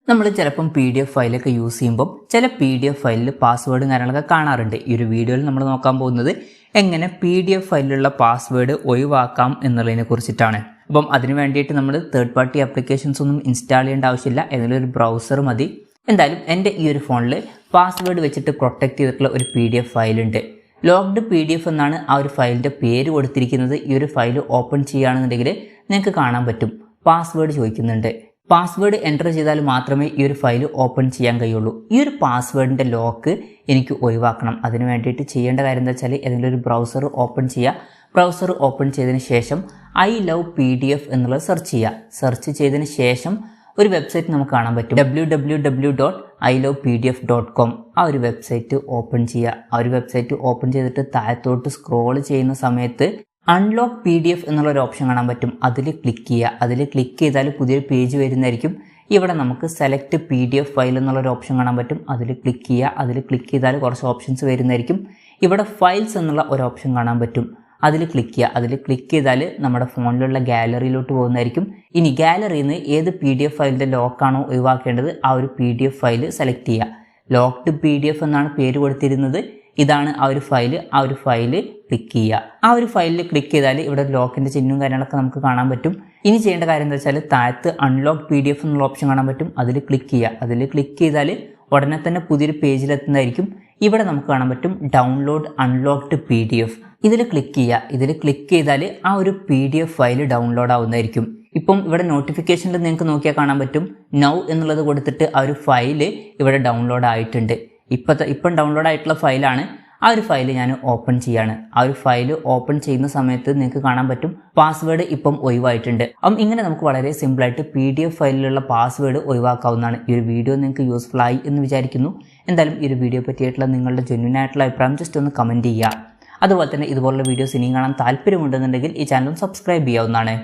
നമ്മൾ ചിലപ്പം PDF ഫയലൊക്കെ use ചെയ്യുമ്പോൾ ചില PDF ഫയലിൽ പാസ്വേഡും കാര്യങ്ങളൊക്കെ കാണാറുണ്ട്. ഈ ഒരു വീഡിയോയിൽ നമ്മൾ നോക്കാൻ പോകുന്നത് എങ്ങനെ PDF ഫയലിലുള്ള പാസ്വേഡ് ഒഴിവാക്കാം എന്നുള്ളതിനെ കുറിച്ചിട്ടാണ്. അപ്പം അതിന് വേണ്ടിയിട്ട് നമ്മൾ തേർഡ് പാർട്ടി ആപ്ലിക്കേഷൻസ് ഒന്നും ഇൻസ്റ്റാൾ ചെയ്യേണ്ട ആവശ്യമില്ല. ഏതെങ്കിലും ഒരു ബ്രൗസർ മതി. എന്തായാലും എൻ്റെ ഈ ഒരു ഫോണിൽ പാസ്വേഡ് വെച്ചിട്ട് പ്രൊട്ടക്റ്റ് ചെയ്തിട്ടുള്ള ഒരു PDF ഫയലുണ്ട്. ലോക്ക്ഡ് PDF എന്നാണ് ആ ഒരു ഫയലിൻ്റെ പേര് കൊടുത്തിരിക്കുന്നത്. ഈ ഒരു ഫയൽ ഓപ്പൺ ചെയ്യുകയാണെന്നുണ്ടെങ്കിൽ നിങ്ങൾക്ക് കാണാൻ പറ്റും പാസ്വേഡ് ചോദിക്കുന്നുണ്ട്. പാസ്വേഡ് എൻ്റർ ചെയ്താൽ മാത്രമേ ഈ ഒരു ഫയൽ ഓപ്പൺ ചെയ്യാൻ കഴിയുള്ളൂ. ഈ ഒരു പാസ്വേഡിൻ്റെ ലോക്ക് എനിക്ക് ഒഴിവാക്കണം. അതിന് വേണ്ടിയിട്ട് ചെയ്യേണ്ട കാര്യം എന്താ വെച്ചാൽ ഏതെങ്കിലും ഒരു ബ്രൗസർ ഓപ്പൺ ചെയ്യുക. ബ്രൗസർ ഓപ്പൺ ചെയ്തതിന് ശേഷം I love PDF എന്നുള്ളത് സെർച്ച് ചെയ്യുക. സെർച്ച് ചെയ്തതിന് ശേഷം ഒരു വെബ്സൈറ്റ് നമുക്ക് കാണാൻ പറ്റും, www.ilovepdf.com. ആ ഒരു വെബ്സൈറ്റ് ഓപ്പൺ ചെയ്യുക. ആ ഒരു വെബ്സൈറ്റ് ഓപ്പൺ ചെയ്തിട്ട് താഴത്തോട്ട് സ്ക്രോൾ ചെയ്യുന്ന സമയത്ത് അൺലോക്ക് PDF എന്നുള്ളൊരു ഓപ്ഷൻ കാണാൻ പറ്റും. അതിൽ ക്ലിക്ക് ചെയ്യുക. അതിൽ ക്ലിക്ക് ചെയ്താൽ പുതിയൊരു പേജ് വരുന്നതായിരിക്കും. ഇവിടെ നമുക്ക് സെലക്ട് PDF ഫയൽ എന്നുള്ളൊരു ഓപ്ഷൻ കാണാൻ പറ്റും. അതിൽ ക്ലിക്ക് ചെയ്യുക. അതിൽ ക്ലിക്ക് ചെയ്താൽ കുറച്ച് ഓപ്ഷൻസ് വരുന്നതായിരിക്കും. ഇവിടെ ഫയൽസ് എന്നുള്ള ഒരു ഓപ്ഷൻ കാണാൻ പറ്റും. അതിൽ ക്ലിക്ക് ചെയ്യുക. അതിൽ ക്ലിക്ക് ചെയ്താൽ നമ്മുടെ ഫോണിലുള്ള ഗാലറിയിലോട്ട് പോകുന്നതായിരിക്കും. ഇനി ഗാലറിയിൽ നിന്ന് ഏത് PDF ഫയലിൻ്റെ ലോക്കാണോ ഒഴിവാക്കേണ്ടത് ആ ഒരു PDF ഫയൽ സെലക്ട് ചെയ്യുക. ലോക്ക്ഡ് PDF എന്നാണ് പേര് കൊടുത്തിരുന്നത്. ഇതാണ് ആ ഒരു ഫയൽ. ആ ഒരു ഫയൽ ക്ലിക്ക് ചെയ്യുക. ആ ഒരു ഫയലിൽ ക്ലിക്ക് ചെയ്താൽ ഇവിടെ ലോക്കിൻ്റെ ചിഹ്നവും കാര്യങ്ങളൊക്കെ നമുക്ക് കാണാൻ പറ്റും. ഇനി ചെയ്യേണ്ട കാര്യം എന്താ വെച്ചാൽ താഴത്ത് അൺലോക്ക് PDF എന്നുള്ള ഓപ്ഷൻ കാണാൻ പറ്റും. അതിൽ ക്ലിക്ക് ചെയ്യുക. അതിൽ ക്ലിക്ക് ചെയ്താൽ ഉടനെ തന്നെ പുതിയൊരു പേജിലെത്തുന്നതായിരിക്കും. ഇവിടെ നമുക്ക് കാണാൻ പറ്റും ഡൗൺലോഡ് അൺലോക്ക്ഡ് PDF. ഇതിൽ ക്ലിക്ക് ചെയ്യുക. ഇതിൽ ക്ലിക്ക് ചെയ്താൽ ആ ഒരു PDF ഫയൽ ഡൗൺലോഡ് ആവുന്നതായിരിക്കും. ഇപ്പം ഇവിടെ നോട്ടിഫിക്കേഷനിൽ നിങ്ങൾക്ക് നോക്കിയാൽ കാണാൻ പറ്റും നൗ എന്നുള്ളത് കൊടുത്തിട്ട് ആ ഒരു ഫയൽ ഇവിടെ ഡൗൺലോഡ് ആയിട്ടുണ്ട്. ഇപ്പം ഡൗൺലോഡ് ആയിട്ടുള്ള ഫയലാണ്. ആ ഒരു ഫയൽ ഞാൻ ഓപ്പൺ ചെയ്യാണ്. ആ ഒരു ഫയൽ ഓപ്പൺ ചെയ്യുന്ന സമയത്ത് നിങ്ങൾക്ക് കാണാൻ പറ്റും പാസ്വേഡ് ഇപ്പം ഒഴിവായിട്ടുണ്ട്. അപ്പം ഇങ്ങനെ നമുക്ക് വളരെ സിമ്പിളായിട്ട് PDF ഫയലിലുള്ള പാസ്വേഡ് ഒഴിവാക്കാവുന്നതാണ്. ഈ ഒരു വീഡിയോ നിങ്ങൾക്ക് യൂസ്ഫുൾ ആയി എന്ന് വിചാരിക്കുന്നു. എന്തായാലും ഈ ഒരു വീഡിയോ പറ്റിയിട്ടുള്ള നിങ്ങളുടെ ജെന്യുവൻ ആയിട്ടുള്ള അഭിപ്രായം ജസ്റ്റ് ഒന്ന് കമൻറ്റ് ചെയ്യുക. അതുപോലെ തന്നെ ഇതുപോലുള്ള വീഡിയോസ് ഇനിയും കാണാൻ താല്പര്യമുണ്ടെന്നുണ്ടെങ്കിൽ ഈ ചാനൽ സബ്സ്ക്രൈബ് ചെയ്യാവുന്നതാണ്.